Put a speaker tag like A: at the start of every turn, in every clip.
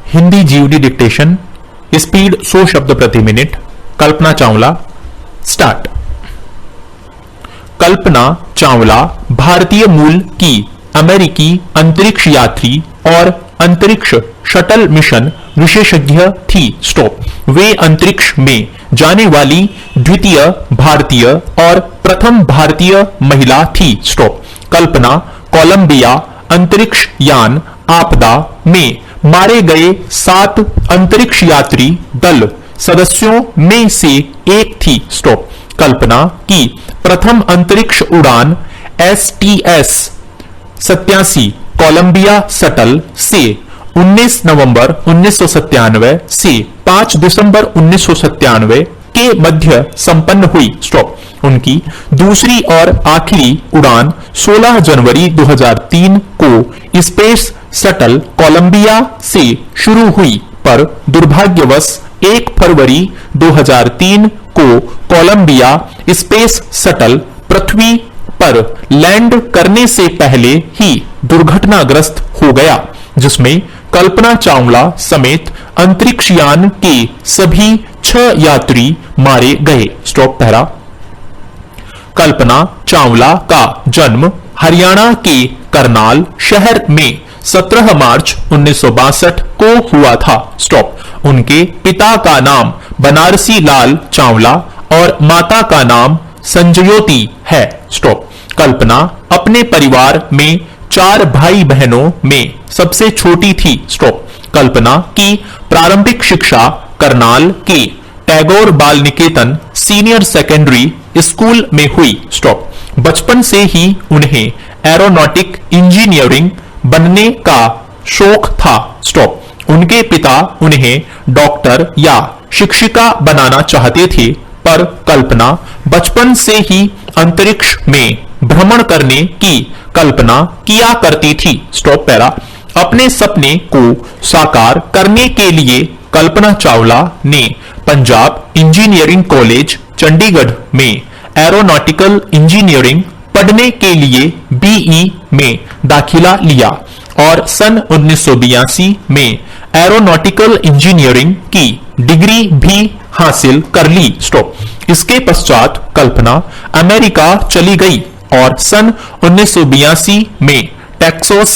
A: Hindi GD dictation, speed 100 शब्द प्रति minute. Kalpana Chawla, start. Kalpana Chawla भारतीय मूल की अमेरिकी अंतरिक्ष यात्री और अंतरिक्ष शटल मिशन विशेषज्ञ थी। स्टॉप। वे अंतरिक्ष में जाने वाली द्वितीय भारतीय और प्रथम भारतीय महिला थी। स्टॉप। कल्पना कोलंबिया अंतरिक्ष यान आपदा में मारे गए 7 अंतरिक्ष यात्री दल सदस्यों में से एक थी। स्टॉप। कल्पना की प्रथम अंतरिक्ष उड़ान STS 87 कोलंबिया शटल से 19 नवंबर 1997 से 5 दिसंबर 1997 के मध्य संपन्न हुई। स्टॉप। उनकी दूसरी और आखिरी उड़ान 16 जनवरी 2003 को स्पेस शटल कोलंबिया से शुरू हुई, पर दुर्भाग्यवश 1 फरवरी 2003 को कोलंबिया स्पेस शटल पृथ्वी पर लैंड करने से पहले ही दुर्घटनाग्रस्त हो गया, जिसमें कल्पना चावला समेत अंतरिक्ष यान के सभी 6 यात्री मारे गए। स्टॉप पहला। कल्पना चावला का जन्म हरियाणा के करनाल शहर में 17 मार्च 1962 को हुआ था। स्टॉप। उनके पिता का नाम बनारसी लाल चावला और माता का नाम संजयोती है। स्टॉप। कल्पना अपने परिवार में 4 भाई बहनों में सबसे छोटी थी। स्टॉप। कल्पना की प्रारंभिक शिक्षा करनाल के टैगोर बाल निकेतन सीनियर सेकेंडरी स्कूल में हुई। स्टॉप। बचपन से ही उन्हें एरोनॉटिक इंजीनियरिंग बनने का शौक था। स्टॉप। उनके पिता उन्हें डॉक्टर या शिक्षिका बनाना चाहते थे, पर कल्पना बचपन से ही अंतरिक्ष में भ्रमण करने की कल्पना किया करती थी। Stop para. अपने सपने को साकार करने के लिए कल्पना चावला ने पंजाब इंजीनियरिंग कॉलेज चंडीगढ़ में एरोनॉटिकल इंजीनियरिंग पढ़ने के लिए BE में दाखिला लिया और सन 1982 में एरोनॉटिकल इंजीनियरिंग की डिग्री भी हासिल कर ली। स्टॉप। इसके पश्चात कल्पना अमेरिका चली गई और सन 1982 में टेक्सास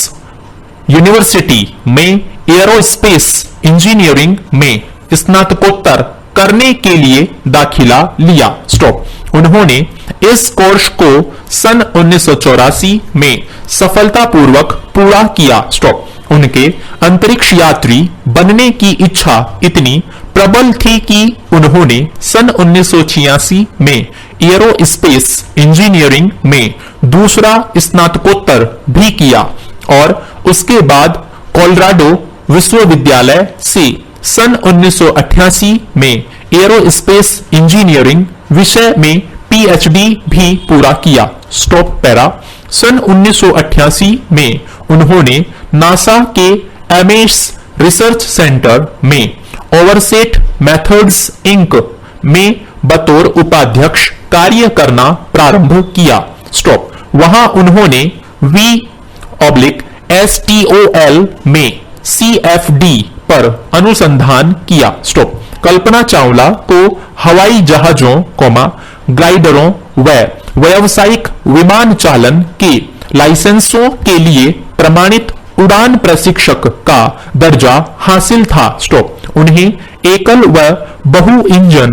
A: यूनिवर्सिटी में एरोस्पेस इंजीनियरिंग में स्नातकोत्तर करने के लिए दाखिला लिया। स्टॉप। उन्होंने इस कोर्स को सन 1984 में सफलतापूर्वक पूरा किया। स्टॉप। उनके अंतरिक्ष यात्री बनने की इच्छा इतनी प्रबल थी कि उन्होंने सन 1986 में एरोस्पेस इंजीनियरिंग में दूसरा स्नातकोत्तर भी किया और उसके बाद कोलोराडो विश्वविद्यालय से सन 1988 में एरोस्पेस इंजीनियरिंग विषय में PhD भी पूरा किया। Stop para. सन 1988 में उन्होंने नासा के एमेस रिसर्च सेंटर में ओवरसेट मेथड्स इंक में बतौर उपाध्यक्ष कार्य करना प्रारंभ किया। स्टॉप। वहां उन्होंने V/STOL में CFD पर अनुसंधान किया। स्टॉप। कल्पना चावला को हवाई जहाजों ग्लाइडरों व व्यावसायिक विमान चालन के लाइसेंसों के लिए प्रमाणित उड़ान प्रशिक्षक का दर्जा हासिल था। स्टॉप। उन्हें एकल व बहु इंजन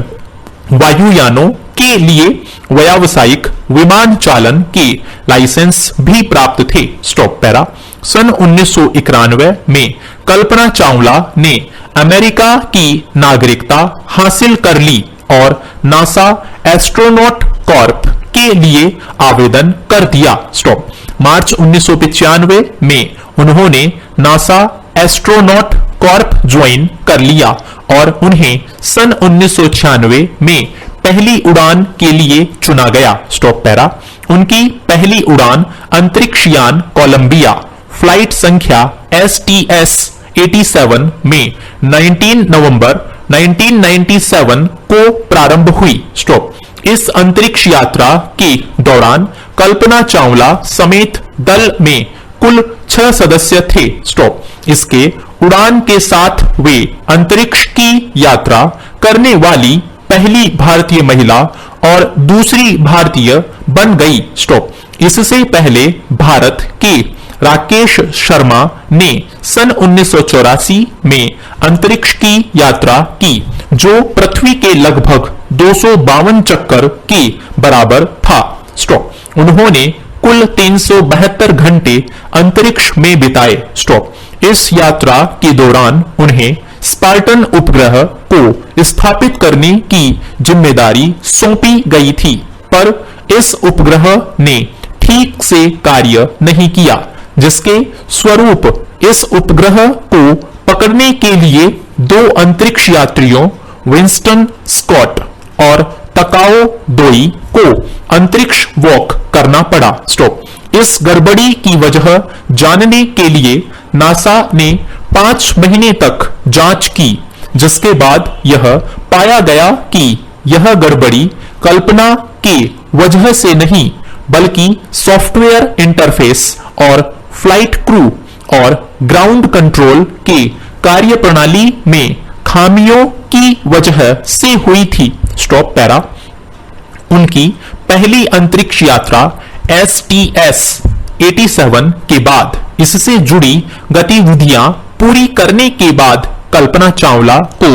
A: वायुयानों के लिए व्यावसायिक विमान चालन के लाइसेंस भी प्राप्त थे। Stop para. सन 1991 में कल्पना चावला ने अमेरिका की नागरिकता हासिल कर ली और नासा एस्ट्रोनॉट कॉर्प के लिए आवेदन कर दिया। स्टॉप। मार्च 1995 में उन्होंने नासा एस्ट्रोनॉट कॉर्प ज्वाइन कर लिया और उन्हें सन 1996 में पहली उड़ान के लिए चुना गया। Stop para. उनकी पहली उड़ान अंतरिक्ष यान कोलंबिया फ्लाइट संख्या STS 87 में 19 नवंबर 1997 को प्रारंभ हुई। स्टॉप। इस अंतरिक्ष यात्रा के दौरान कल्पना चावला समेत दल में कुल 6 सदस्य थे। स्टॉप। इसके उड़ान के साथ वे अंतरिक्ष की यात्रा करने वाली पहली भारतीय महिला और दूसरी भारतीय बन गई। स्टॉप। इससे पहले भारत के राकेश शर्मा ने सन 1984 में अंतरिक्ष की यात्रा की, जो पृथ्वी के लगभग 252 चक्कर के बराबर था। स्टॉप। उन्होंने कुल 372 घंटे अंतरिक्ष में बिताए। स्टॉप। इस यात्रा के दौरान उन्हें स्पार्टन उपग्रह को स्थापित करने की जिम्मेदारी सौंपी गई थी, पर इस उपग्रह ने ठीक से कार्य नहीं किया, जिसके स्वरूप इस उपग्रह को पकड़ने के लिए 2 अंतरिक्ष यात्रियों विंस्टन स्कॉट और तकाओ डोई को अंतरिक्ष वॉक करना पड़ा। स्टॉप। इस गड़बड़ी की वजह जानने के लिए नासा ने 5 महीने तक जांच की, जिसके बाद यह पाया गया कि यह गड़बड़ी कल्पना के वजह से नहीं, बल्कि सॉफ्टवेयर इंटरफेस और फ्लाइट क्रू और ग्राउंड कंट्रोल के कार्यप्रणाली में खामियों की वजह से हुई थी। Stop para. उनकी पहली अंतरिक्ष यात्रा STS-87 के बाद इससे जुड़ी गतिविधियां पूरी करने के बाद कल्पना चावला को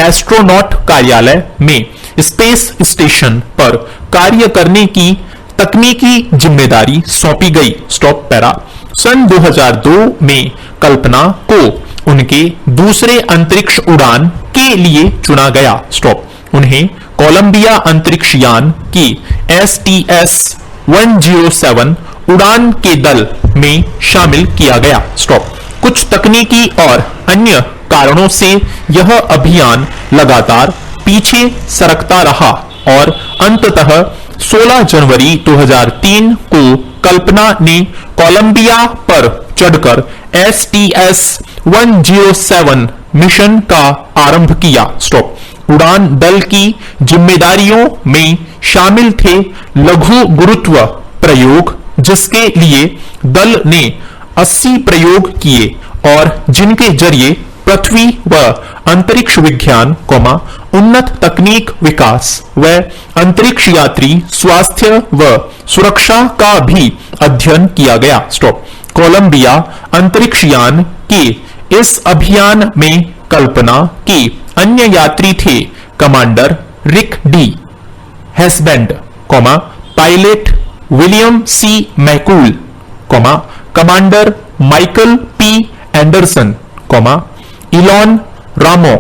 A: एस्ट्रोनॉट कार्यालय में स्पेस स्टेशन पर कार्य करने की तकनीकी जिम्मेदारी सौंपी गई। Stop para. सन 2002 में कल्पना को उनके दूसरे अंतरिक्ष उड़ान के लिए चुना गया। स्टॉप। उन्हें कोलंबिया अंतरिक्ष यान की STS-107 उड़ान के दल में शामिल किया गया। स्टॉप। कुछ तकनीकी और अन्य कारणों से यह अभियान लगातार पीछे सरकता रहा और अंततः 16 जनवरी 2003 को कल्पना ने कोलंबिया पर चढ़कर STS-107 मिशन का आरंभ किया। स्टॉप। उड़ान दल की जिम्मेदारियों में शामिल थे लघु गुरुत्व प्रयोग, जिसके लिए दल ने 80 प्रयोग किए और जिनके जरिए पृथ्वी व अंतरिक्ष विज्ञान, उन्नत तकनीक विकास व अंतरिक्ष यात्री स्वास्थ्य व सुरक्षा का भी अध्ययन किया गया। स्टॉप। कोलंबिया अंतरिक्ष यान के इस अभियान में कल्पना के अन्य यात्री थे commander Rick D Husband, pilot William C McCool, commander Michael P Anderson, Ilan Ramon,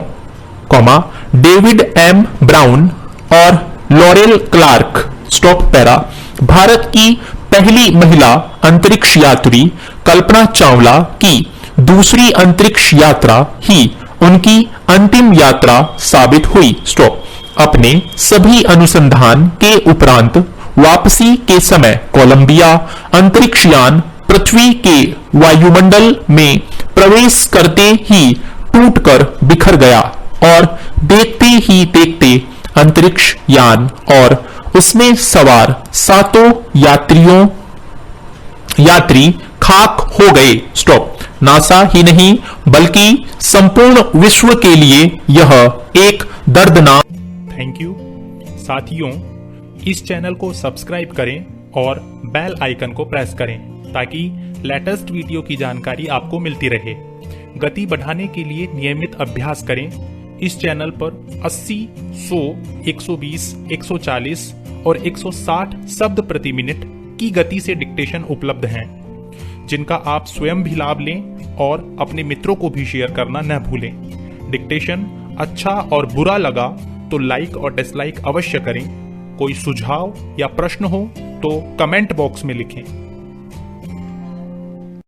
A: David M Brown और Laurel Clark. Stop para. Bharat की पहली महिला अंतरिक्ष यात्री कल्पना चावला की दूसरी अंतरिक्ष यात्रा ही उनकी अंतिम यात्रा साबित हुई। स्टॉप। अपने सभी अनुसंधान के उपरांत वापसी के समय कोलंबिया अंतरिक्ष यान पृथ्वी के वायुमंडल में प्रवेश करते ही टूटकर बिखर गया और देखते ही देखते अंतरिक्ष यान और उसमें सवार 7 यात्री खाक हो गए। स्टॉप। नासा ही नहीं बल्कि संपूर्ण विश्व के लिए यह एक दर्दनाक।
B: Thank you. साथियों, इस चैनल को सब्सक्राइब करें और बेल आइकन को प्रेस करें ताकि लेटेस्ट वीडियो की जानकारी आपको मिलती रहे। गति बढ़ाने के लिए नियमित अभ्यास करें। इस चैनल पर 80, 100, 120, 140 और 160 शब्द प्रति मिनट की गति से डिक्टेशन उपलब्ध हैं, जिनका आप स्वयं भी लाभ लें और अपने मित्रों को भी शेयर करना न भूलें। डिक्टेशन अच्छा और बुरा लगा तो लाइक और डिसलाइक अवश्य करें। कोई सुझाव या प्रश्न हो तो कमेंट बॉक्स में लिखें।